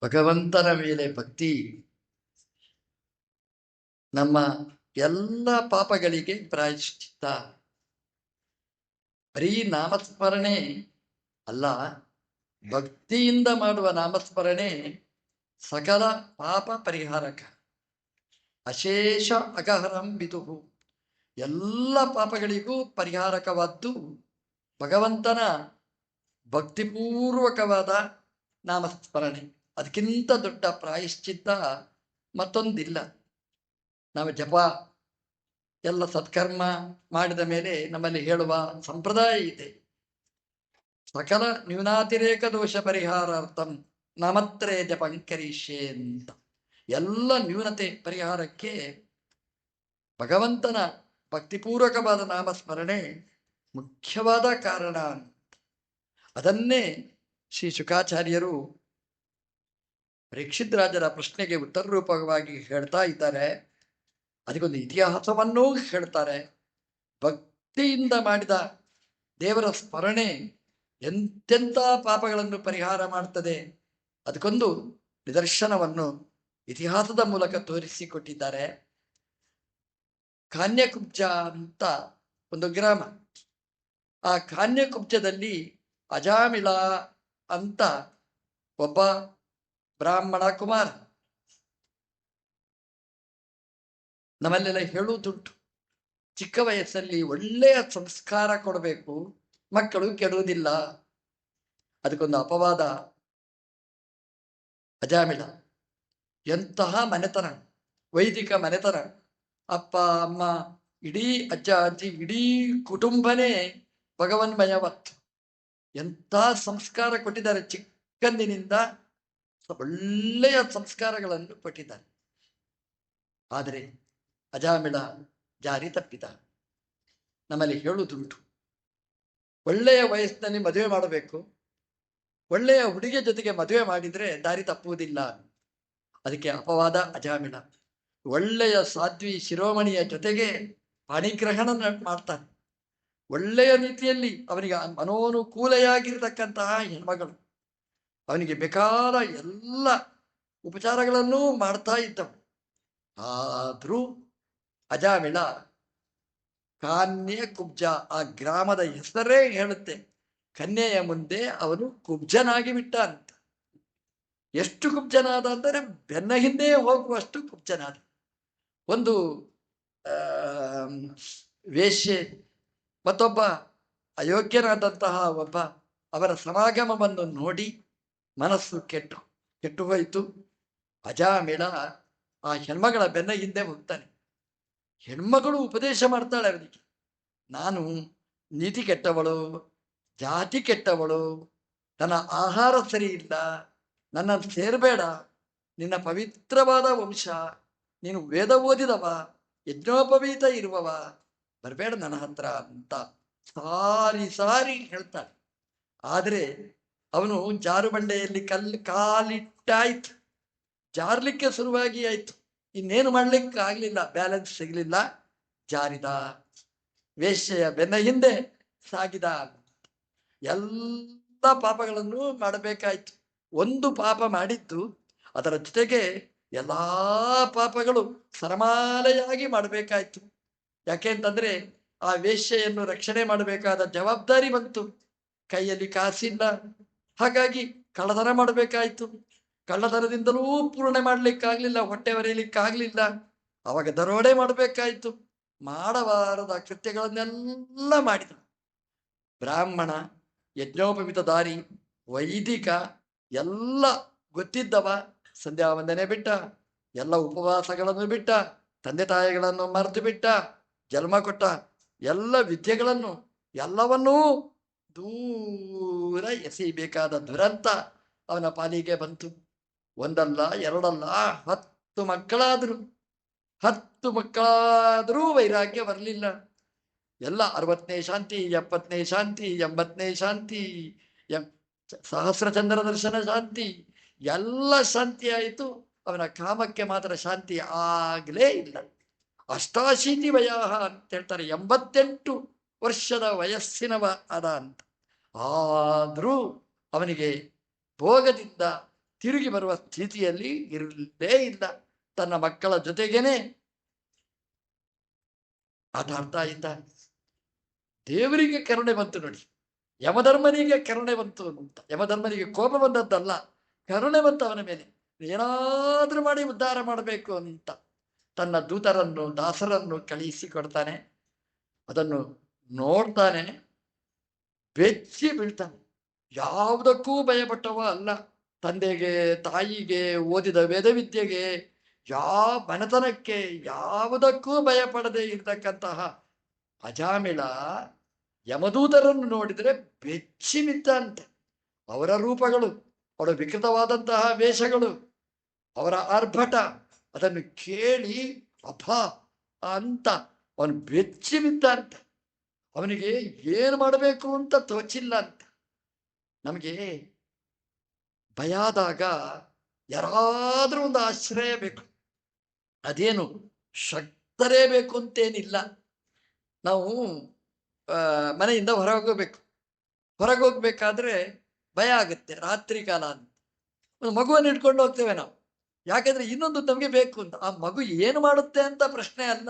ಭಗವಂತನ ಮೇಲೆ ಭಕ್ತಿ ನಮ್ಮ ಎಲ್ಲ ಪಾಪಗಳಿಗೆ ಪ್ರಾಯಶ್ಚಿತ್ತ. ಬರೀ ನಾಮಸ್ಮರಣೆ ಅಲ್ಲ, ಭಕ್ತಿಯಿಂದ ಮಾಡುವ ನಾಮಸ್ಮರಣೆ ಸಕಲ ಪಾಪ ಪರಿಹಾರಕ. ಅಶೇಷ ಅಗಹರಂ ವಿದುಹು, ಎಲ್ಲ ಪಾಪಗಳಿಗೂ ಪರಿಹಾರಕವಾದ್ದು ಭಗವಂತನ ಭಕ್ತಿಪೂರ್ವಕವಾದ ನಾಮಸ್ಮರಣೆ. ಅದಕ್ಕಿಂತ ದೊಡ್ಡ ಪ್ರಾಯಶ್ಚಿತ್ತ ಮತ್ತೊಂದಿಲ್ಲ. ನಾವು ಜಪ ಎಲ್ಲ ಸತ್ಕರ್ಮ ಮಾಡಿದ ಮೇಲೆ ನಮ್ಮಲ್ಲಿ ಹೇಳುವ ಸಂಪ್ರದಾಯ ಇದೆ, ಸಕಲ ನ್ಯೂನಾತಿರೇಕ ದೋಷ ಪರಿಹಾರಾರ್ಥಂ ನಾಮತ್ರೇ ಜಪಂಕರಿಷ್ಯೆ ಅಂತ. ಎಲ್ಲ ನ್ಯೂನತೆ ಪರಿಹಾರಕ್ಕೆ ಭಗವಂತನ ಭಕ್ತಿಪೂರ್ವಕವಾದ ನಾಮಸ್ಮರಣೆ ಮುಖ್ಯವಾದ ಕಾರಣ. ಅದನ್ನೇ ಶ್ರೀ ಶುಕಾಚಾರ್ಯರು ಪರೀಕ್ಷಿತ್ ರಾಜರ ಪ್ರಶ್ನೆಗೆ ಉತ್ತರ ರೂಪವಾಗಿ ಹೇಳ್ತಾ ಇದ್ದಾರೆ. ಅದಕ್ಕೊಂದು ಇತಿಹಾಸವನ್ನೂ ಹೇಳ್ತಾರೆ. ಭಕ್ತಿಯಿಂದ ಮಾಡಿದ ದೇವರ ಸ್ಮರಣೆ ಎಂತೆಂಥ ಪಾಪಗಳನ್ನು ಪರಿಹಾರ ಮಾಡ್ತದೆ, ಅದಕ್ಕೊಂದು ನಿದರ್ಶನವನ್ನು ಇತಿಹಾಸದ ಮೂಲಕ ತೋರಿಸಿಕೊಟ್ಟಿದ್ದಾರೆ. ಕಾನ್ಯಕುಬ್ಜ ಅಂತ ಒಂದು ಗ್ರಾಮ. ಆ ಕಾನ್ಯಕುಬ್ಜದಲ್ಲಿ ಅಜಾಮಿಳ ಅಂತ ಒಬ್ಬ ಬ್ರಾಹ್ಮಣ ಕುಮಾರ. ನಮ್ಮಲ್ಲೆಲ್ಲ ಹೇಳುವುದುಂಟು, ಚಿಕ್ಕ ವಯಸ್ಸಲ್ಲಿ ಒಳ್ಳೆಯ ಸಂಸ್ಕಾರ ಕೊಡಬೇಕು, ಮಕ್ಕಳು ಕೆಡುವುದಿಲ್ಲ. ಅದಕ್ಕೊಂದು ಅಪವಾದ. ಅಜಾಮಿಳ ಎಂತಹ ಮನೆತನ, ವೈದಿಕ ಮನೆತನ. ಅಪ್ಪ ಅಮ್ಮ, ಇಡೀ ಅಜ್ಜ ಅಜ್ಜಿ, ಇಡೀ ಕುಟುಂಬನೇ ಭಗವನ್ಮಯವತ್ತು. ಎಂಥ ಸಂಸ್ಕಾರ ಕೊಟ್ಟಿದ್ದಾರೆ, ಚಿಕ್ಕಂದಿನಿಂದ ಒಳ್ಳೆಯ ಸಂಸ್ಕಾರಗಳನ್ನು ಕೊಟ್ಟಿದ್ದಾರೆ. ಆದರೆ ಅಜಾಮಿಳ ಜಾರಿ ತಪ್ಪಿದ. ನಮ್ಮಲ್ಲಿ ಹೇಳುವುದುಂಟು, ಒಳ್ಳೆಯ ವಯಸ್ಸಿನಲ್ಲಿ ಮದುವೆ ಮಾಡಬೇಕು, ಒಳ್ಳೆಯ ಹುಡುಗಿಯ ಜೊತೆಗೆ ಮದುವೆ ಮಾಡಿದರೆ ದಾರಿ ತಪ್ಪುವುದಿಲ್ಲ. ಅದಕ್ಕೆ ಅಪವಾದ ಅಜಾಮಿಳ. ಒಳ್ಳೆಯ ಸಾಧ್ವಿ ಶಿರೋಮಣಿಯ ಜೊತೆಗೆ ಪಾಣಿಗ್ರಹಣ ಮಾಡ್ತಾನೆ. ಒಳ್ಳೆಯ ರೀತಿಯಲ್ಲಿ ಅವನಿಗೆ ಮನೋನುಕೂಲೆಯಾಗಿರ್ತಕ್ಕಂತಹ ಹೆಣ್ಮಗಳು, ಅವನಿಗೆ ಬೇಕಾದ ಎಲ್ಲ ಉಪಚಾರಗಳನ್ನೂ ಮಾಡ್ತಾ ಇದ್ದವು. ಆದರೂ ಅಜಾಮಿಳ ಕಾನ್ಯ ಕುಬ್ಜ, ಆ ಗ್ರಾಮದ ಹೆಸರೇ ಹೇಳುತ್ತೆ, ಕನ್ಯೆಯ ಮುಂದೆ ಅವನು ಕುಬ್ಜನಾಗಿ ಬಿಟ್ಟ ಅಂತ. ಎಷ್ಟು ಕುಬ್ಜನಾದ ಅಂದರೆ ಬೆನ್ನ ಹಿಂದೆ ಹೋಗುವಷ್ಟು ಕುಬ್ಜನಾದ. ಒಂದು ವೇಶ್ಯೆ ಮತ್ತೊಬ್ಬ ಅಯೋಗ್ಯನಾದಂತಹ ಒಬ್ಬ ಅವರ ಸಮಾಗಮವನ್ನು ನೋಡಿ ಮನಸ್ಸು ಕೆಟ್ಟು ಹೋಯಿತು. ಅಜಾಮಿಳ ಆ ಹೆಣ್ಮಗಳ ಬೆನ್ನ ಹಿಂದೆ ಹೋಗ್ತಾನೆ. ಹೆಣ್ಮಗಳು ಉಪದೇಶ ಮಾಡ್ತಾಳೆ ಅವನಿಗೆ, ನಾನು ನೀತಿ ಕೆಟ್ಟವಳು, ಜಾತಿ ಕೆಟ್ಟವಳು, ನನ್ನ ಆಹಾರ ಸರಿ ಇಲ್ಲ, ನನ್ನನ್ನು ಸೇರಬೇಡ, ನಿನ್ನ ಪವಿತ್ರವಾದ ವಂಶ, ನೀನು ವೇದ ಓದಿದವ, ಯಜ್ಞೋಪವೀತ ಇರುವವ, ಬರಬೇಡ ನನ್ನ ಹತ್ರ ಅಂತ ಸಾರಿ ಸಾರಿ ಹೇಳ್ತಾಳೆ. ಆದರೆ ಅವನು ಜಾರುಬಂಡೆಯಲ್ಲಿ ಕಾಲಿಟ್ಟಾಯ್ತು, ಜಾರ್ಲಿಕ್ಕೆ ಶುರುವಾಗಿ ಆಯ್ತು. ಇನ್ನೇನು ಮಾಡ್ಲಿಕ್ಕೆ ಆಗ್ಲಿಲ್ಲ, ಬ್ಯಾಲೆನ್ಸ್ ಸಿಗಲಿಲ್ಲ, ಜಾರಿದ. ವೇಶ್ಯೆಯ ಬೆನ್ನ ಹಿಂದೆ ಸಾಗಿದ. ಎಲ್ಲ ಪಾಪಗಳನ್ನು ಮಾಡಬೇಕಾಯ್ತು. ಒಂದು ಪಾಪ ಮಾಡಿದ್ದು, ಅದರ ಜೊತೆಗೆ ಎಲ್ಲಾ ಪಾಪಗಳು ಸರಮಾಲೆಯಾಗಿ ಮಾಡಬೇಕಾಯ್ತು. ಯಾಕೆ ಅಂತಂದ್ರೆ ಆ ವೇಶ್ಯೆಯನ್ನು ರಕ್ಷಣೆ ಮಾಡಬೇಕಾದ ಜವಾಬ್ದಾರಿ ಬಂತು. ಕೈಯಲ್ಲಿ ಕಾಸಿಲ್ಲ, ಹಾಗಾಗಿ ಕಳ್ಳತನ ಮಾಡಬೇಕಾಯ್ತು. ಕಳ್ಳತನದಿಂದಲೂ ಪೂರ್ಣೆ ಮಾಡ್ಲಿಕ್ಕಾಗ್ಲಿಲ್ಲ, ಹೊಟ್ಟೆ ಬರೆಯಲಿಕ್ಕಾಗ್ಲಿಲ್ಲ. ಅವಾಗ ದರೋಡೆ ಮಾಡಬೇಕಾಯ್ತು. ಮಾಡಬಾರದ ಕೃತ್ಯಗಳನ್ನೆಲ್ಲ ಮಾಡಿದ. ಬ್ರಾಹ್ಮಣ, ಯಜ್ಞೋಪವಿತ ದಾರಿ, ವೈದಿಕ ಎಲ್ಲ ಗೊತ್ತಿದ್ದವ ಸಂಧ್ಯಾ ವಂದನೆ ಬಿಟ್ಟ, ಎಲ್ಲ ಉಪವಾಸಗಳನ್ನು ಬಿಟ್ಟ, ತಂದೆ ತಾಯಿಗಳನ್ನು ಮರೆತು ಬಿಟ್ಟ, ಜನ್ಮ ಕೊಟ್ಟ ಎಲ್ಲ ವಿದ್ಯೆಗಳನ್ನು ಎಲ್ಲವನ್ನೂ ದೂರ ಎಸೆಯಬೇಕಾದ ದುರಂತ ಅವನ ಪಾಲಿಗೆ ಬಂತು. ಒಂದಲ್ಲ ಎರಡಲ್ಲ, 10 ಮಕ್ಕಳಾದ್ರು. 10 ಮಕ್ಕಳಾದರೂ ವೈರಾಗ್ಯ ಬರಲಿಲ್ಲ. ಎಲ್ಲ 60ನೇ ಶಾಂತಿ, 70ನೇ ಶಾಂತಿ, 80ನೇ ಶಾಂತಿ, ಸಹಸ್ರ ಚಂದ್ರ ದರ್ಶನ ಶಾಂತಿ, ಎಲ್ಲ ಶಾಂತಿ ಆಯಿತು. ಅವನ ಕಾಮಕ್ಕೆ ಮಾತ್ರ ಶಾಂತಿ ಆಗಲೇ ಇಲ್ಲ. ಅಷ್ಟಾಶೀತಿ ವಯಾಹ ಅಂತ ಹೇಳ್ತಾರೆ, 88 ವರ್ಷದ ವಯಸ್ಸಿನವ ಅದ ಅಂತ. ಆದರೂ ಅವನಿಗೆ ಭೋಗದಿಂದ ತಿರುಗಿ ಬರುವ ಸ್ಥಿತಿಯಲ್ಲಿ ಇರಲೇ ಇಲ್ಲ. ತನ್ನ ಮಕ್ಕಳ ಜೊತೆಗೇನೆ ಆಟ ಆಡ್ತಾ ಇದ್ದ. ದೇವರಿಗೆ ಕರುಣೆ ಬಂತು ನೋಡಿ, ಯಮಧರ್ಮನಿಗೆ ಕರುಣೆ ಬಂತು ಅಂತ. ಯಮಧರ್ಮನಿಗೆ ಕೋಪ ಬಂದದ್ದಲ್ಲ, ಕರುಣೆ ಬಂತು ಅವನ ಮೇಲೆ. ಏನಾದ್ರೂ ಮಾಡಿ ಉದ್ಧಾರ ಮಾಡಬೇಕು ಅಂತ ತನ್ನ ದೂತರನ್ನು ದಾಸರನ್ನು ಕಳುಹಿಸಿ ಕೊಡ್ತಾನೆ. ಅದನ್ನು ನೋಡ್ತಾನೆ, ಬೆಚ್ಚಿ ಬೀಳ್ತಾನೆ. ಯಾವುದಕ್ಕೂ ಭಯಪಟ್ಟವ ಅಲ್ಲ. ತಂದೆಗೆ, ತಾಯಿಗೆ, ಓದಿದ ವೇದವಿದ್ಯೆಗೆ, ಮನೆತನಕ್ಕೆ ಯಾವುದಕ್ಕೂ ಭಯಪಡದೆ ಇರ್ತಕ್ಕಂತಹ ಅಜಾಮಿಳ ಯಮದೂತರನ್ನು ನೋಡಿದರೆ ಬೆಚ್ಚಿ ಬಿದ್ದಂತೆ. ಅವರ ರೂಪಗಳು, ಅವರ ವಿಕೃತವಾದಂತಹ ವೇಷಗಳು, ಅವರ ಆರ್ಭಟ, ಅದನ್ನು ಕೇಳಿ ಅಪ್ಪ ಅಂತ ಅವನು ಬೆಚ್ಚಿ ಬಿದ್ದಂತೆ. ಅವನಿಗೆ ಏನು ಮಾಡಬೇಕು ಅಂತ ತೋಚಿಲ್ಲ ಅಂತ. ನಮಗೆ ಭಯ ಆದಾಗ ಯಾರಾದ್ರೂ ಒಂದು ಆಶ್ರಯ ಬೇಕು. ಅದೇನು ಶಕ್ತರೇ ಬೇಕು ಅಂತೇನಿಲ್ಲ. ನಾವು ಮನೆಯಿಂದ ಹೊರಗೋಗ್ಬೇಕು. ಹೊರಗೋಗ್ಬೇಕಾದ್ರೆ ಭಯ ಆಗುತ್ತೆ, ರಾತ್ರಿ ಕಾಲ ಅಂತ. ಒಂದು ಮಗುವನ್ನು ಇಟ್ಕೊಂಡು ಹೋಗ್ತೇವೆ ನಾವು, ಯಾಕಂದ್ರೆ ಇನ್ನೊಂದು ನಮಗೆ ಬೇಕು ಅಂತ. ಆ ಮಗು ಏನು ಮಾಡುತ್ತೆ ಅಂತ ಪ್ರಶ್ನೆ ಅಲ್ಲ,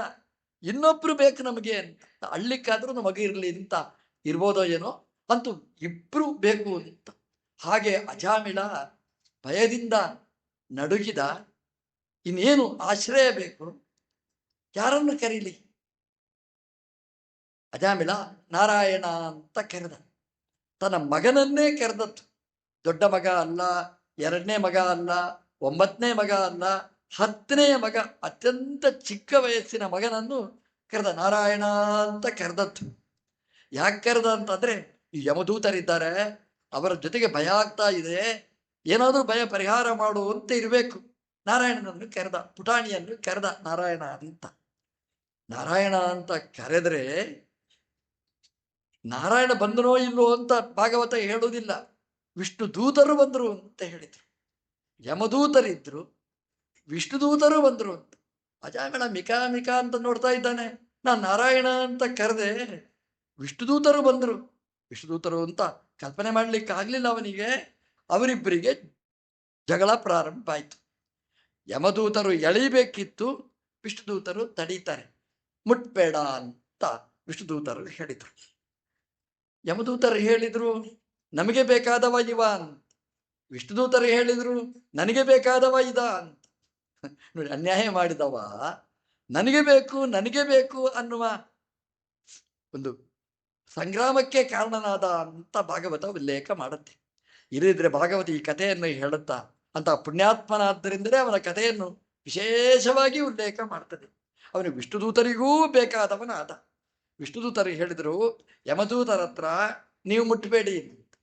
ಇನ್ನೊಬ್ರು ಬೇಕು ನಮಗೆ ಅಂತ. ಅಳ್ಳಿಕ್ಕಾದ್ರೂ ನಮ್ಮ ಮಗು ಇರಲಿ ಅಂತ ಇರ್ಬೋದೋ ಏನೋ, ಅಂತೂ ಇಬ್ರು ಬೇಕು ಅಂತ. ಹಾಗೆ ಅಜಾಮಿಳ ಭಯದಿಂದ ನಡುಗಿದ. ಇನ್ನೇನು ಆಶ್ರಯ ಬೇಕು, ಯಾರನ್ನು ಕರೀಲಿ? ಅಜಾಮಿಳ ನಾರಾಯಣ ಅಂತ ಕರೆದ. ತನ್ನ ಮಗನನ್ನೇ ಕರೆದದ್ದು. ದೊಡ್ಡ ಮಗ ಅಲ್ಲ, ಎರಡನೇ ಮಗ ಅಲ್ಲ, 9ನೇ ಮಗ ಅಲ್ಲ, 10ನೇ ಮಗ, ಅತ್ಯಂತ ಚಿಕ್ಕ ವಯಸ್ಸಿನ ಮಗನನ್ನು ಕರೆದ. ನಾರಾಯಣ ಅಂತ ಕರೆದದ್ದು. ಯಾಕೆ ಕರೆದ ಅಂತಂದ್ರೆ, ಈ ಯಮದೂತರಿದ್ದಾರೆ, ಅವರ ಜೊತೆಗೆ ಭಯ ಆಗ್ತಾ ಇದೆ, ಏನಾದ್ರೂ ಭಯ ಪರಿಹಾರ ಮಾಡು ಅಂತ ಇರಬೇಕು. ನಾರಾಯಣನನ್ನು ಕರೆದ, ಪುಟಾಣಿಯನ್ನು ಕರೆದ ನಾರಾಯಣ ಅಂತ. ನಾರಾಯಣ ಅಂತ ಕರೆದ್ರೆ ನಾರಾಯಣ ಬಂದನೋ ಇಲ್ಲೋ ಅಂತ ಭಾಗವತ ಹೇಳುವುದಿಲ್ಲ. ವಿಷ್ಣು ದೂತರು ಬಂದರು ಅಂತ ಹೇಳಿದ್ರು. ಯಮದೂತರಿದ್ರು, ವಿಷ್ಣು ದೂತರು ಬಂದರು ಅಂತ. ಅಜಾಮಿಳ ಮಿಕಾ ಮಿಕಾ ಅಂತ ನೋಡ್ತಾ ಇದ್ದಾನೆ. ನಾನು ನಾರಾಯಣ ಅಂತ ಕರೆದೆ, ವಿಷ್ಣು ದೂತರು ಬಂದರು. ವಿಷ್ಣು ದೂತರು ಅಂತ ಕಲ್ಪನೆ ಮಾಡ್ಲಿಕ್ಕೆ ಆಗ್ಲಿಲ್ಲ ಅವನಿಗೆ. ಅವರಿಬ್ಬರಿಗೆ ಜಗಳ ಪ್ರಾರಂಭ ಆಯ್ತು. ಯಮದೂತರು ಎಳಿಬೇಕಿತ್ತು, ವಿಷ್ಣುದೂತರು ತಡೀತಾರೆ. ಮುಟ್ಬೇಡ ಅಂತ ವಿಷ್ಣುದೂತರು ಹೇಳಿದ್ರು. ಯಮದೂತರು ಹೇಳಿದ್ರು, ನಮಗೆ ಬೇಕಾದವ ಇವ ಅಂತ. ವಿಷ್ಣುದೂತರು ಹೇಳಿದ್ರು, ನನಗೆ ಬೇಕಾದವ ಇದ ಅಂತ. ನೋಡಿ, ಅನ್ಯಾಯ ಮಾಡಿದವ ನನಗೆ ಬೇಕು ಅನ್ನುವ ಒಂದು ಸಂಗ್ರಾಮಕ್ಕೆ ಕಾರಣನಾದ ಅಂತ ಭಾಗವತ ಉಲ್ಲೇಖ ಮಾಡುತ್ತೆ. ಇಲ್ಲದಿದ್ರೆ ಭಾಗವತ ಈ ಕಥೆಯನ್ನು ಹೇಳುತ್ತಾ ಅಂತ ಪುಣ್ಯಾತ್ಮನಾದ್ದರಿಂದಲೇ ಅವನ ಕಥೆಯನ್ನು ವಿಶೇಷವಾಗಿ ಉಲ್ಲೇಖ ಮಾಡ್ತದೆ. ಅವನು ವಿಷ್ಣುದೂತರಿಗೂ ಬೇಕಾದವನಾದ. ವಿಷ್ಣುದೂತರು ಹೇಳಿದ್ರು, ಯಮದೂತರ ಹತ್ರ ನೀವು ಮುಟ್ಟಬೇಡಿ ಅಂತ.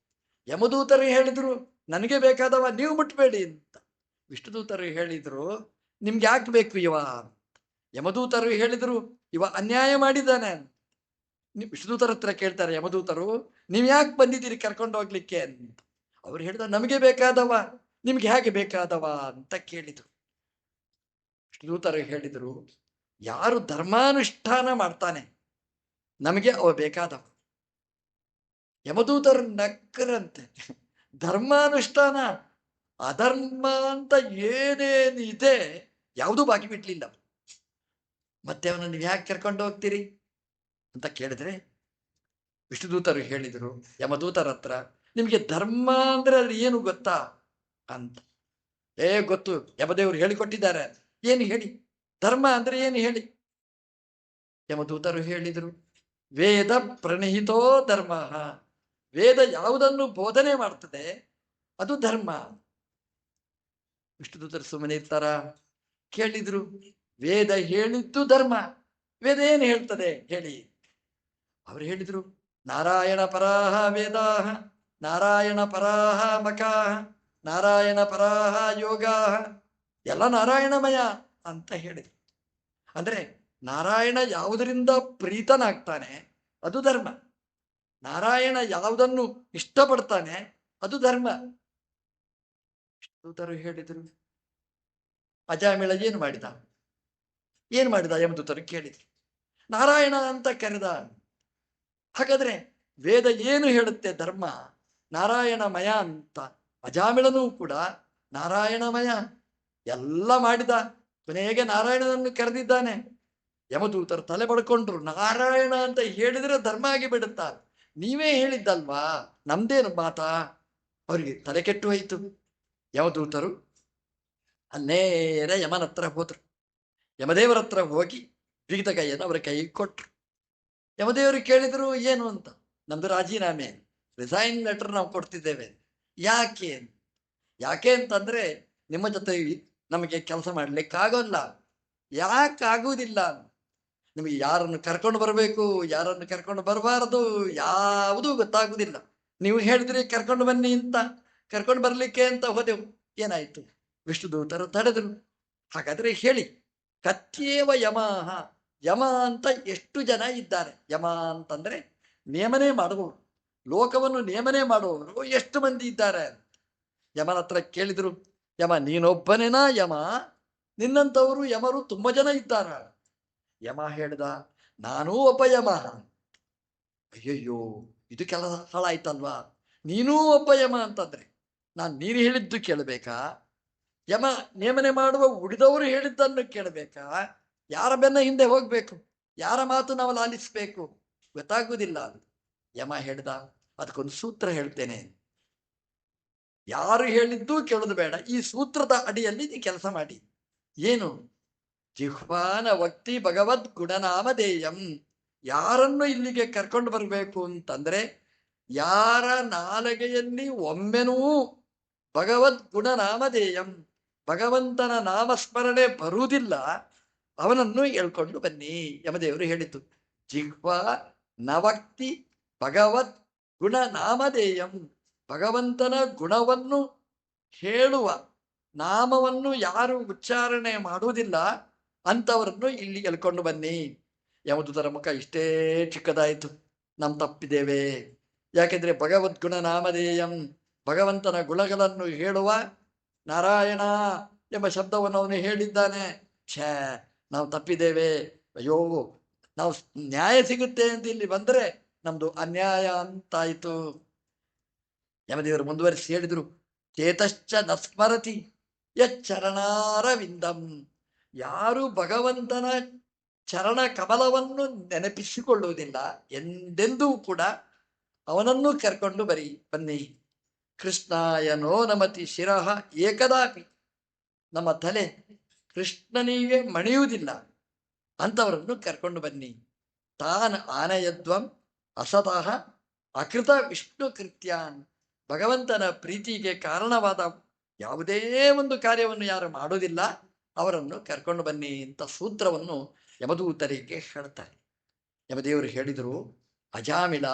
ಯಮದೂತರು ಹೇಳಿದ್ರು, ನನಗೆ ಬೇಕಾದವ ನೀವು ಮುಟ್ಟಬೇಡಿ ಅಂತ. ವಿಷ್ಣುದೂತರು ಹೇಳಿದ್ರು, ನಿಮ್ಗೆ ಯಾಕೆ ಬೇಕು ಇವ ಅಂತ. ಯಮದೂತರು ಹೇಳಿದ್ರು, ಇವ ಅನ್ಯಾಯ ಮಾಡಿದ್ದಾನೆ ಅಂತ. ವಿಷ್ಣುದೂತರ ಹತ್ರ ಕೇಳ್ತಾರೆ ಯಮದೂತರು, ನೀವು ಯಾಕೆ ಬಂದಿದ್ದೀರಿ ಕರ್ಕೊಂಡು ಹೋಗ್ಲಿಕ್ಕೆ ಅಂತ. ಅವ್ರು ಹೇಳಿದ, ನಮಗೆ ಬೇಕಾದವ, ನಿಮ್ಗೆ ಹೇಗೆ ಬೇಕಾದವ ಅಂತ ಕೇಳಿದ್ರು. ವಿಷ್ಣುದೂತರು ಹೇಳಿದ್ರು, ಯಾರು ಧರ್ಮಾನುಷ್ಠಾನ ಮಾಡ್ತಾನೆ ನಮಗೆ ಅವ ಬೇಕಾದವ. ಯಮದೂತರು ನಕ್ಕರಂತೆ. ಧರ್ಮಾನುಷ್ಠಾನ, ಅಧರ್ಮ ಅಂತ ಏನೇನಿದೆ ಯಾವುದೂ ಬಾಕಿ ಬಿಡ್ಲಿಲ್ಲ. ಮತ್ತೆ ಅವನನ್ನು ನೀವು ಯಾಕೆ ಕರ್ಕೊಂಡು ಹೋಗ್ತೀರಿ ಅಂತ ಕೇಳಿದ್ರೆ, ವಿಷ್ಣುದೂತರು ಹೇಳಿದರು ಯಮದೂತರ ಹತ್ರ, ನಿಮಗೆ ಧರ್ಮ ಅಂದ್ರೆ ಅದ್ರ ಏನು ಗೊತ್ತಾ ಅಂತ. ಗೊತ್ತು, ಯಮದೇವರು ಹೇಳಿಕೊಟ್ಟಿದ್ದಾರೆ. ಏನು ಹೇಳಿ, ಧರ್ಮ ಅಂದ್ರೆ ಏನು ಹೇಳಿ. ಯಮದೂತರು ಹೇಳಿದರು, ವೇದ ಪ್ರಣಹಿತೋ ಧರ್ಮ. ವೇದ ಯಾವುದನ್ನು ಬೋಧನೆ ಮಾಡ್ತದೆ ಅದು ಧರ್ಮ. ವಿಷ್ಣುದೂತರು ಸುಮ್ಮನೆ ಇರ್ತಾರ? ಕೇಳಿದ್ರು, ವೇದ ಹೇಳಿದ್ದು ಧರ್ಮ, ವೇದ ಏನು ಹೇಳ್ತದೆ ಹೇಳಿ. ಅವರು ಹೇಳಿದ್ರು, ನಾರಾಯಣ ಪರಾಹ ವೇದಾಹ, ನಾರಾಯಣ ಪರಾಹ ಮಕಾಹ, ನಾರಾಯಣ ಪರಾಹ ಯೋಗಾಹ, ಎಲ್ಲ ನಾರಾಯಣಮಯ ಅಂತ ಹೇಳಿದ್ರು. ಅಂದ್ರೆ ನಾರಾಯಣ ಯಾವುದರಿಂದ ಪ್ರೀತನಾಗ್ತಾನೆ ಅದು ಧರ್ಮ, ನಾರಾಯಣ ಯಾವುದನ್ನು ಇಷ್ಟಪಡ್ತಾನೆ ಅದು ಧರ್ಮ. ದೂತರು ಹೇಳಿದರು. ಅಜಾಮಿಳ ಏನು ಮಾಡಿದ ಎಂಬುದೂತರು ಕೇಳಿದ್ರು. ನಾರಾಯಣ ಅಂತ ಕರೆದ. ಹಾಗಾದ್ರೆ ವೇದ ಏನು ಹೇಳುತ್ತೆ ಧರ್ಮ ನಾರಾಯಣಮಯ ಅಂತ. ಅಜಾಮಿಳನೂ ಕೂಡ ನಾರಾಯಣಮಯ ಎಲ್ಲ ಮಾಡಿದ, ಕೊನೆಗೆ ನಾರಾಯಣನನ್ನು ಕರೆದಿದ್ದಾನೆ. ಯಮದೂತರು ತಲೆ ಬಡ್ಕೊಂಡ್ರು. ನಾರಾಯಣ ಅಂತ ಹೇಳಿದ್ರೆ ಧರ್ಮ ಆಗಿ ಬಿಡುತ್ತಾ, ನೀವೇ ಹೇಳಿದ್ದಲ್ವಾ, ನಮ್ದೇನು ಮಾತಾ? ಅವರಿಗೆ ತಲೆ ಕೆಟ್ಟು ಹೋಯಿತು. ಯಮದೂತರು ನೇರ ಯಮನ ಹತ್ರ ಹೋದ್ರು. ಯಮದೇವರ ಹತ್ರ ಹೋಗಿ ಬಿಗಿದ ಕೈಯನ್ನು ಅವರ ಕೈಗೆ ಕೊಟ್ರು. ಯಮದೇವರು ಕೇಳಿದ್ರು ಏನು ಅಂತ. ನಮ್ದು ರಾಜೀನಾಮೆ, ರಿಸೈನ್ ಲೆಟರ್ ನಾವು ಕೊಡ್ತಿದ್ದೇವೆ. ಯಾಕೆ? ಯಾಕೆ ಅಂತಂದ್ರೆ ನಿಮ್ಮ ಜೊತೆ ನಮಗೆ ಕೆಲಸ ಮಾಡ್ಲಿಕ್ಕಾಗೋಲ್ಲ. ಯಾಕಾಗುವುದಿಲ್ಲ? ನಿಮಗೆ ಯಾರನ್ನು ಕರ್ಕೊಂಡು ಬರಬೇಕು, ಯಾರನ್ನು ಕರ್ಕೊಂಡು ಬರಬಾರದು ಯಾವುದೂ ಗೊತ್ತಾಗುವುದಿಲ್ಲ. ನೀವು ಹೇಳಿದ್ರಿ ಕರ್ಕೊಂಡು ಬನ್ನಿ ಅಂತ, ಕರ್ಕೊಂಡು ಬರ್ಲಿಕ್ಕೆ ಅಂತ ಹೋದೆವು. ಏನಾಯ್ತು? ವಿಷ್ಣುದೂತರು ತಡೆದರು. ಹಾಗಾದ್ರೆ ಹೇಳಿ, ಕತ್ಯೇವ ಯಮಃ, ಯಮ ಅಂತ ಎಷ್ಟು ಜನ ಇದ್ದಾರೆ? ಯಮ ಅಂತಂದ್ರೆ ನೇಮನೆ ಮಾಡುವವರು, ಲೋಕವನ್ನು ನೇಮನೆ ಮಾಡುವವರು ಎಷ್ಟು ಮಂದಿ ಇದ್ದಾರೆ? ಯಮನ ಹತ್ರ ಕೇಳಿದ್ರು. ಯಮ, ನೀನೊಬ್ಬನೇನಾ ಯಮ? ನಿನ್ನಂಥವರು ಯಮರು ತುಂಬ ಜನ ಇದ್ದಾರ? ಯಮ ಹೇಳಿದ, ನಾನೂ ಒಬ್ಬ ಯಮ. ಅಯ್ಯಯ್ಯೋ, ಇದು ಕೆಲಸ ಹಾಳಾಯ್ತಲ್ವಾ? ನೀನೂ ಒಬ್ಬ ಯಮ ಅಂತಂದ್ರೆ ನೀನು ಹೇಳಿದ್ದು ಕೇಳಬೇಕಾ? ಯಮ ನೇಮನೆ ಮಾಡುವ ಉಳಿದವರು ಹೇಳಿದ್ದನ್ನು ಕೇಳಬೇಕಾ? ಯಾರ ಬೆನ್ನ ಹಿಂದೆ ಹೋಗ್ಬೇಕು? ಯಾರ ಮಾತು ನಾವು ಲಾಲಿಸ್ಬೇಕು? ಗೊತ್ತಾಗುವುದಿಲ್ಲ. ಯಮ ಹೇಳಿದ, ಅದಕ್ಕೊಂದು ಸೂತ್ರ ಹೇಳ್ತೇನೆ. ಯಾರು ಹೇಳಿದ್ದೂ ಕೇಳೋದು ಬೇಡ, ಈ ಸೂತ್ರದ ಅಡಿಯಲ್ಲಿ ನೀ ಕೆಲಸ ಮಾಡಿ. ಏನು? ಜಿಹ್ವಾನ ವಕ್ತಿ ಭಗವದ್ ಗುಣನಾಮಧೇಯಂ. ಯಾರನ್ನು ಇಲ್ಲಿಗೆ ಕರ್ಕೊಂಡು ಬರಬೇಕು ಅಂತಂದ್ರೆ, ಯಾರ ನಾಲಗೆಯಲ್ಲಿ ಒಮ್ಮೆನೂ ಭಗವದ್ ಗುಣನಾಮಧೇಯಂ, ಭಗವಂತನ ನಾಮಸ್ಮರಣೆ ಬರುವುದಿಲ್ಲ, ಅವನನ್ನು ಹೇಳ್ಕೊಂಡು ಬನ್ನಿ. ಯಮದೇವರು ಹೇಳಿತು, ಜಿಹ್ವಾ ನವಕ್ತಿ ಭಗವದ್ ಗುಣನಾಮಧೇಯಂ. ಭಗವಂತನ ಗುಣವನ್ನು ಹೇಳುವ ನಾಮವನ್ನು ಯಾರು ಉಚ್ಚಾರಣೆ ಮಾಡುವುದಿಲ್ಲ ಅಂಥವರನ್ನು ಇಲ್ಲಿ ಎಳ್ಕೊಂಡು ಬನ್ನಿ. ಯಮದೂತರ ಮುಖ ಇಷ್ಟೇ ಚಿಕ್ಕದಾಯಿತು. ನಾವು ತಪ್ಪಿದ್ದೇವೆ. ಯಾಕೆಂದ್ರೆ ಭಗವದ್ಗುಣ ನಾಮಧೇಯಂ, ಭಗವಂತನ ಗುಣಗಳನ್ನು ಹೇಳುವ ನಾರಾಯಣ ಎಂಬ ಶಬ್ದವನ್ನು ಅವನು ಹೇಳಿದ್ದಾನೆ. ಛೇ, ನಾವು ತಪ್ಪಿದ್ದೇವೆ. ಅಯ್ಯೋ, ನಾವು ನ್ಯಾಯ ಸಿಗುತ್ತೆ ಅಂತ ಇಲ್ಲಿ ಬಂದರೆ ನಮ್ದು ಅನ್ಯಾಯ ಅಂತಾಯಿತು. ಯಮದೇವರು ಮುಂದುವರಿಸಿ ಹೇಳಿದರು, ಚೇತಶ್ಚ ನಸ್ಮರತಿ ಯಚ್ಚರಣಾರವಿಂದಂ. ಯಾರು ಭಗವಂತನ ಚರಣ ಕಮಲವನ್ನು ನೆನಪಿಸಿಕೊಳ್ಳುವುದಿಲ್ಲ ಎಂದೆಂದೂ ಕೂಡ ಅವನನ್ನು ಕರ್ಕೊಂಡು ಬನ್ನಿ. ಕೃಷ್ಣಾಯ ನೋ ನಮತಿ ಶಿರಃ ಏಕದಾಪಿ. ನಮ್ಮ ತಲೆ ಕೃಷ್ಣನಿಗೆ ಮಣಿಯುವುದಿಲ್ಲ ಅಂಥವರನ್ನು ಕರ್ಕೊಂಡು ಬನ್ನಿ. ತಾನ್ ಆನಯದ್ವಂ ಅಸತಃ ಅಕೃತ ವಿಷ್ಣು ಕೃತ್ಯಾನ್. ಭಗವಂತನ ಪ್ರೀತಿಗೆ ಕಾರಣವಾದ ಯಾವುದೇ ಒಂದು ಕಾರ್ಯವನ್ನು ಯಾರು ಮಾಡೋದಿಲ್ಲ ಅವರನ್ನು ಕರ್ಕೊಂಡು ಬನ್ನಿ ಅಂತ ಸೂತ್ರವನ್ನು ಯಮದೂತರಿಗೆ ಹೇಳ್ತಾರೆ. ಯಮದೇವರು ಹೇಳಿದರು, ಅಜಾಮಿಳ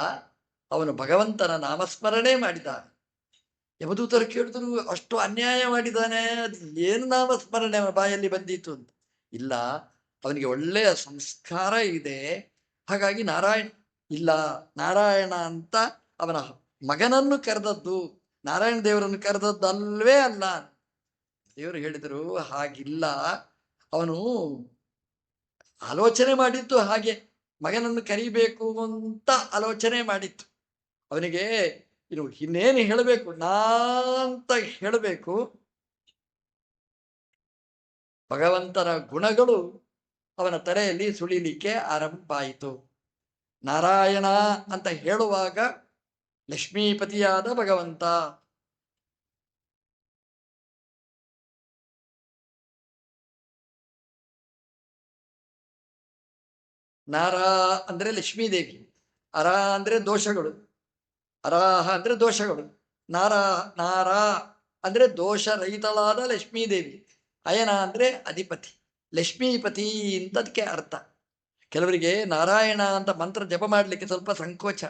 ಅವನು ಭಗವಂತನ ನಾಮಸ್ಮರಣೆ ಮಾಡಿದ. ಯಮದೂತರು ಕೇಳಿದ್ರು, ಅಷ್ಟು ಅನ್ಯಾಯ ಮಾಡಿದ್ದಾನೆ, ಅದು ಏನು ನಾಮಸ್ಮರಣೆ ಬಾಯಲ್ಲಿ ಬಂದಿತ್ತು ಅಂತ. ಇಲ್ಲ, ಅವನಿಗೆ ಒಳ್ಳೆಯ ಸಂಸ್ಕಾರ ಇದೆ, ಹಾಗಾಗಿ ನಾರಾಯಣ ಅಂತ ಅವನ ಮಗನನ್ನು ಕರೆದದ್ದು, ನಾರಾಯಣ ದೇವರನ್ನು ಕರೆದದ್ದಲ್ವೇ ಅಲ್ಲ. ದೇವರು ಹೇಳಿದರು, ಹಾಗಿಲ್ಲ, ಅವನು ಆಲೋಚನೆ ಮಾಡಿತ್ತು ಹಾಗೆ, ಮಗನನ್ನು ಕರಿಬೇಕು ಅಂತ ಆಲೋಚನೆ ಮಾಡಿತ್ತು. ಅವನಿಗೆ ಇನ್ನೇನು ಹೇಳಬೇಕು, ಅಂತ ಹೇಳಬೇಕು. ಭಗವಂತನ ಗುಣಗಳು ಅವನ ತಲೆಯಲ್ಲಿ ಸುಳಿಲಿಕ್ಕೆ ಆರಂಭ ಆಯಿತು. ನಾರಾಯಣ ಅಂತ ಹೇಳುವಾಗ ಲಕ್ಷ್ಮೀಪತಿಯಾದ ಭಗವಂತ, ನಾರಾ ಅಂದ್ರೆ ಲಕ್ಷ್ಮೀದೇವಿ, ಅರ ಅಂದ್ರೆ ದೋಷಗಳು, ಅರಾಹ ಅಂದ್ರೆ ದೋಷಗಳು, ನಾರಾ ಅಂದ್ರೆ ದೋಷರಹಿತಳಾದ ಲಕ್ಷ್ಮೀದೇವಿ, ಅಯನ ಅಂದ್ರೆ ಅಧಿಪತಿ, ಲಕ್ಷ್ಮೀಪತಿ ಅಂತ ಅದಕ್ಕೆ ಅರ್ಥ. ಕೆಲವರಿಗೆ ನಾರಾಯಣ ಅಂತ ಮಂತ್ರ ಜಪ ಮಾಡಲಿಕ್ಕೆ ಸ್ವಲ್ಪ ಸಂಕೋಚ.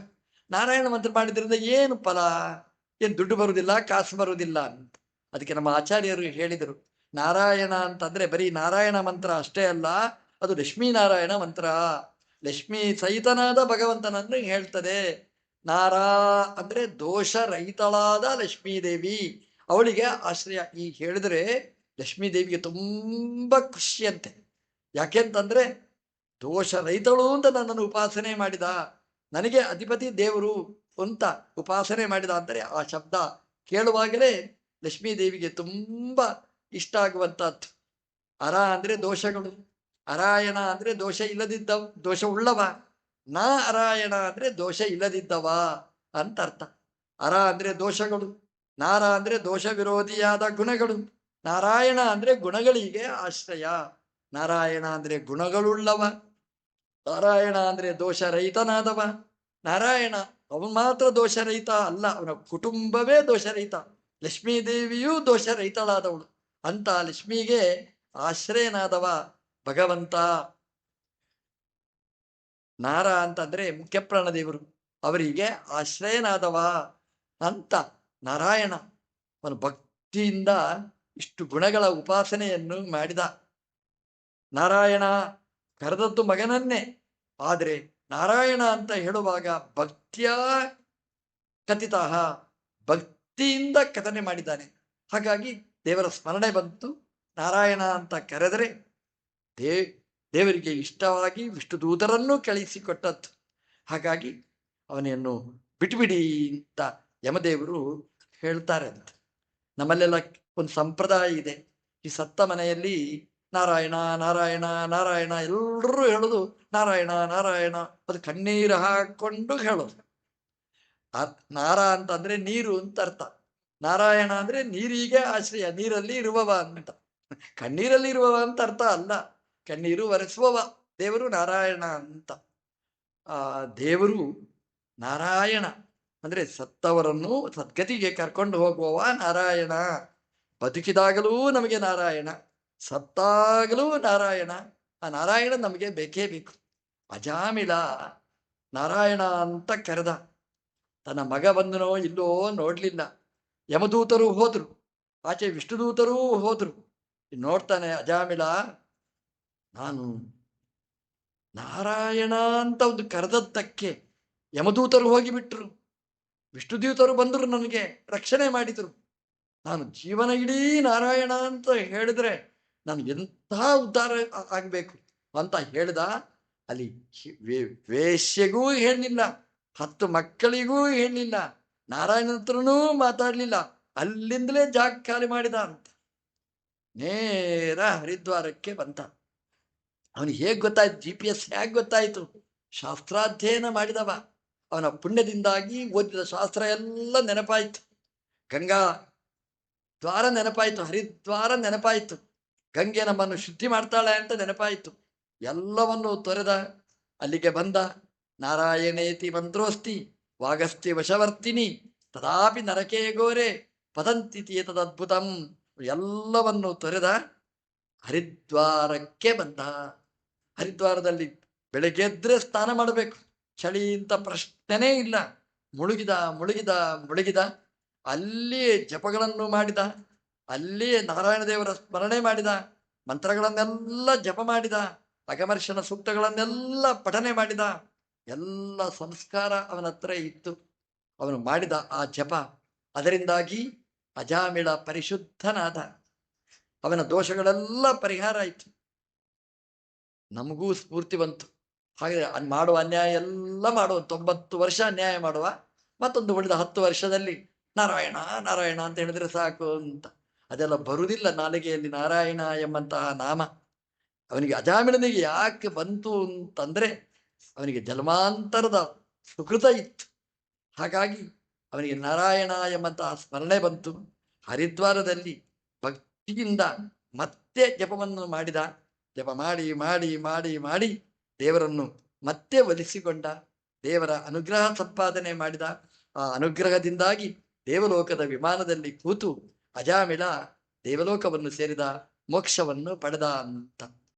ನಾರಾಯಣ ಮಂತ್ರ ಮಾಡಿದ್ರಿಂದ ಏನು ಫಲ, ಏನು ದುಡ್ಡು ಬರುವುದಿಲ್ಲ, ಕಾಸು ಬರುವುದಿಲ್ಲ ಅಂತ. ಅದಕ್ಕೆ ನಮ್ಮ ಆಚಾರ್ಯರು ಹೇಳಿದರು, ನಾರಾಯಣ ಅಂತಂದ್ರೆ ಬರೀ ನಾರಾಯಣ ಮಂತ್ರ ಅಷ್ಟೇ ಅಲ್ಲ, ಅದು ಲಕ್ಷ್ಮೀನಾರಾಯಣ ಮಂತ್ರ. ಲಕ್ಷ್ಮೀ ಸಹಿತನಾದ ಭಗವಂತನನ್ನು ಹೇಳ್ತದೆ. ಅಂದ್ರೆ ದೋಷರಹಿತಳಾದ ಲಕ್ಷ್ಮೀದೇವಿ, ಅವಳಿಗೆ ಆಶ್ರಯ. ಈ ಹೇಳಿದ್ರೆ ಲಕ್ಷ್ಮೀದೇವಿಗೆ ತುಂಬಾ ಖುಷಿಯಂತೆ. ಯಾಕೆಂತಂದ್ರೆ ದೋಷರಹಿತಳು ಅಂತ ನನ್ನನ್ನು ಉಪಾಸನೆ ಮಾಡಿದ, ನನಗೆ ಅಧಿಪತಿ ದೇವರು ಅಂತ ಉಪಾಸನೆ ಮಾಡಿದ ಅಂದರೆ ಆ ಶಬ್ದ ಕೇಳುವಾಗಲೇ ಲಕ್ಷ್ಮೀ ದೇವಿಗೆ ತುಂಬ ಇಷ್ಟ ಆಗುವಂತಹದ್ದು. ಅರ ಅಂದ್ರೆ ದೋಷಗಳು, ಅರಾಯಣ ಅಂದ್ರೆ ದೋಷ ಇಲ್ಲದಿದ್ದವ, ದೋಷ ಉಳ್ಳವ. ನಾ ಅರಾಯಣ ಅಂದ್ರೆ ದೋಷ ಇಲ್ಲದಿದ್ದವ ಅಂತ ಅರ್ಥ. ಅರ ಅಂದ್ರೆ ದೋಷಗಳು, ನಾರ ಅಂದ್ರೆ ದೋಷ ವಿರೋಧಿಯಾದ ಗುಣಗಳು, ನಾರಾಯಣ ಅಂದ್ರೆ ಗುಣಗಳಿಗೆ ಆಶ್ರಯ. ನಾರಾಯಣ ಅಂದ್ರೆ ಗುಣಗಳುಳ್ಳವ, ನಾರಾಯಣ ಅಂದ್ರೆ ದೋಷರಹಿತನಾದವ. ನಾರಾಯಣ ಅವನು ಮಾತ್ರ ದೋಷರಹಿತ ಅಲ್ಲ, ಅವನ ಕುಟುಂಬವೇ ದೋಷರಹಿತ. ಲಕ್ಷ್ಮೀದೇವಿಯೂ ದೋಷರಹಿತಳಾದವಳು. ಅಂತ ಲಕ್ಷ್ಮಿಗೆ ಆಶ್ರಯನಾದವ ಭಗವಂತ. ನಾರ ಅಂತಂದ್ರೆ ಮುಖ್ಯಪ್ರಾಣ ದೇವರು, ಅವರಿಗೆ ಆಶ್ರಯನಾದವ ಅಂತ ನಾರಾಯಣ. ಅವನು ಭಕ್ತಿಯಿಂದ ಇಷ್ಟು ಗುಣಗಳ ಉಪಾಸನೆಯನ್ನು ಮಾಡಿದ. ನಾರಾಯಣ ಕರೆದದ್ದು ಮಗನನ್ನೇ, ಆದರೆ ನಾರಾಯಣ ಅಂತ ಹೇಳುವಾಗ ಭಕ್ತಿಯ ಕಥಿತಃ, ಭಕ್ತಿಯಿಂದ ಕಥನೆ ಮಾಡಿದ್ದಾನೆ. ಹಾಗಾಗಿ ದೇವರ ಸ್ಮರಣೆ ಬಂತು. ನಾರಾಯಣ ಅಂತ ಕರೆದರೆ ದೇವರಿಗೆ ಇಷ್ಟವಾಗಿ ವಿಷ್ಣು ದೂತರನ್ನು ಕಳಿಸಿಕೊಟ್ಟದ್ದು. ಹಾಗಾಗಿ ಅವನನ್ನು ಬಿಟ್ಬಿಡಿ ಅಂತ ಯಮದೇವರು ಹೇಳ್ತಾರೆ ಅಂತ. ನಮ್ಮಲ್ಲೆಲ್ಲ ಒಂದು ಸಂಪ್ರದಾಯ ಇದೆ, ಈ ಸತ್ತ ಮನೆಯಲ್ಲಿ ನಾರಾಯಣ ನಾರಾಯಣ ನಾರಾಯಣ ಎಲ್ಲರೂ ಹೇಳೋದು ನಾರಾಯಣ ನಾರಾಯಣ, ಅದು ಕಣ್ಣೀರು ಹಾಕೊಂಡು ಹೇಳೋದು. ನಾರ ಅಂತಂದ್ರೆ ನೀರು ಅಂತ ಅರ್ಥ, ನಾರಾಯಣ ಅಂದ್ರೆ ನೀರಿಗೆ ಆಶ್ರಯ, ನೀರಲ್ಲಿ ಇರುವವ ಅಂತ. ಕಣ್ಣೀರಲ್ಲಿ ಇರುವವ ಅಂತ ಅರ್ಥ ಅಲ್ಲ, ಕಣ್ಣೀರು ಒರೆಸುವವ ದೇವರು ನಾರಾಯಣ ಅಂತ. ಆ ದೇವರು ನಾರಾಯಣ ಅಂದ್ರೆ ಸತ್ತವರನ್ನು ಸದ್ಗತಿಗೆ ಕರ್ಕೊಂಡು ಹೋಗುವವ ನಾರಾಯಣ. ಬದುಕಿದಾಗಲೂ ನಮಗೆ ನಾರಾಯಣ, ಸತ್ತಾಗಲೂ ನಾರಾಯಣ. ಆ ನಾರಾಯಣ ನಮಗೆ ಬೇಕೇ ಬೇಕು. ಅಜಾಮಿಳ ನಾರಾಯಣ ಅಂತ ಕರೆದ. ತನ್ನ ಮಗ ಬಂದನೋ ಇಲ್ಲೋ ನೋಡ್ಲಿಲ್ಲ. ಯಮದೂತರು ಹೋದ್ರು, ಆಚೆ ವಿಷ್ಣುದೂತರೂ ಹೋದ್ರು. ನೋಡ್ತಾನೆ ಅಜಾಮಿಳ, ನಾನು ನಾರಾಯಣ ಅಂತ ಒಂದು ಕರೆದದ್ದಕ್ಕೆ ಯಮದೂತರು ಹೋಗಿಬಿಟ್ರು, ವಿಷ್ಣುದೂತರು ಬಂದರು, ನನಗೆ ರಕ್ಷಣೆ ಮಾಡಿದರು. ನಾನು ಜೀವನ ಇಡೀ ನಾರಾಯಣ ಅಂತ ಹೇಳಿದ್ರೆ ನಾನು ಎಂಥ ಉದ್ಧಾರ ಆಗ್ಬೇಕು ಅಂತ ಹೇಳ್ದ. ಅಲ್ಲಿ ವೇಶ್ಯೆಗೂ ಹೇಳಲಿಲ್ಲ, 10 ಮಕ್ಕಳಿಗೂ ಹೇಳಲಿಲ್ಲ, ನಾರಾಯಣ ಹತ್ರನೂ ಮಾತಾಡ್ಲಿಲ್ಲ. ಅಲ್ಲಿಂದಲೇ ಜಾಗ ಖಾಲಿ ಮಾಡಿದ ಅಂತ ನೇರ ಹರಿದ್ವಾರಕ್ಕೆ ಬಂತ. ಅವನಿಗೆ ಹೇಗೆ ಗೊತ್ತಾಯ್ತು? GPS ಹೇಗೆ ಗೊತ್ತಾಯ್ತು? ಶಾಸ್ತ್ರಾಧ್ಯಯನ ಮಾಡಿದವ. ಅವನ ಪುಣ್ಯದಿಂದಾಗಿ ಓದಿದ ಶಾಸ್ತ್ರ ಎಲ್ಲ ನೆನಪಾಯ್ತು. ಗಂಗಾ ದ್ವಾರ ನೆನಪಾಯ್ತು, ಹರಿದ್ವಾರ ನೆನಪಾಯ್ತು, ಗಂಗೆ ನಮ್ಮನ್ನು ಶುದ್ಧಿ ಮಾಡ್ತಾಳೆ ಅಂತ ನೆನಪಾಯ್ತು. ಎಲ್ಲವನ್ನು ತೊರೆದ, ಅಲ್ಲಿಗೆ ಬಂದ. ನಾರಾಯಣೇತಿ ಮಂತ್ರೋಸ್ತಿ ವಾಗಸ್ತಿ ವಶವರ್ತಿನಿ ತದಾಪಿ ನರಕೇ ಘೋರೆ ಪದಂತಿತಿ ತದದ್ಭುತಂ. ಎಲ್ಲವನ್ನು ತೊರೆದ ಹರಿದ್ವಾರಕ್ಕೆ ಬಂದ. ಹರಿದ್ವಾರದಲ್ಲಿ ಬೆಳಗ್ಗೆದ್ರೆ ಸ್ನಾನ ಮಾಡಬೇಕು, ಚಳಿ ಅಂತ ಪ್ರಶ್ನೆನೇ ಇಲ್ಲ. ಮುಳುಗಿದ ಮುಳುಗಿದ ಮುಳುಗಿದ. ಅಲ್ಲಿಯೇ ಜಪಗಳನ್ನು ಮಾಡಿದ, ಅಲ್ಲಿಯೇ ನಾರಾಯಣ ದೇವರ ಸ್ಮರಣೆ ಮಾಡಿದ, ಮಂತ್ರಗಳನ್ನೆಲ್ಲ ಜಪ ಮಾಡಿದ, ಅಗಮರ್ಶನ ಸೂಕ್ತಗಳನ್ನೆಲ್ಲ ಪಠನೆ ಮಾಡಿದ. ಎಲ್ಲ ಸಂಸ್ಕಾರ ಅವನ ಹತ್ರ ಇತ್ತು. ಅವನು ಮಾಡಿದ ಆ ಜಪ, ಅದರಿಂದಾಗಿ ಅಜಾಮಿಳ ಪರಿಶುದ್ಧನಾದ. ಅವನ ದೋಷಗಳೆಲ್ಲ ಪರಿಹಾರ ಆಯಿತು. ನಮಗೂ ಸ್ಫೂರ್ತಿ ಬಂತು. ಹಾಗೆ ಮಾಡುವ ಅನ್ಯಾಯ ಎಲ್ಲ ಮಾಡುವ, 90 ವರ್ಷ ಅನ್ಯಾಯ ಮಾಡುವ, ಮತ್ತೊಂದು ಉಳಿದ 10 ವರ್ಷದಲ್ಲಿ ನಾರಾಯಣ ನಾರಾಯಣ ಅಂತ ಹೇಳಿದ್ರೆ ಸಾಕು ಅಂತ. ಅದೆಲ್ಲ ಬರುವುದಿಲ್ಲ ನಾಲಿಗೆಯಲ್ಲಿ ನಾರಾಯಣ ಎಂಬಂತಹ ನಾಮ. ಅವನಿಗೆ ಅಜಾಮಿಳನಿಗೆ ಯಾಕೆ ಬಂತು ಅಂತಂದ್ರೆ ಅವನಿಗೆ ಜನ್ಮಾಂತರದ ಸುಕೃತ ಇತ್ತು. ಹಾಗಾಗಿ ಅವನಿಗೆ ನಾರಾಯಣ ಎಂಬಂತಹ ಸ್ಮರಣೆ ಬಂತು. ಹರಿದ್ವಾರದಲ್ಲಿ ಭಕ್ತಿಯಿಂದ ಮತ್ತೆ ಜಪವನ್ನು ಮಾಡಿದ. ಜಪ ಮಾಡಿ ಮಾಡಿ ಮಾಡಿ ಮಾಡಿ ದೇವರನ್ನು ಮತ್ತೆ ಒಲಿಸಿಕೊಂಡ, ದೇವರ ಅನುಗ್ರಹ ಸಂಪಾದನೆ ಮಾಡಿದ. ಆ ಅನುಗ್ರಹದಿಂದಾಗಿ ದೇವಲೋಕದ ವಿಮಾನದಲ್ಲಿ ಕೂತು ಅಜಾಮಿಳ ದೇವಲೋಕವನ್ನು ಸೇರಿದ, ಮೋಕ್ಷವನ್ನು ಪಡೆದ ಅಂತ.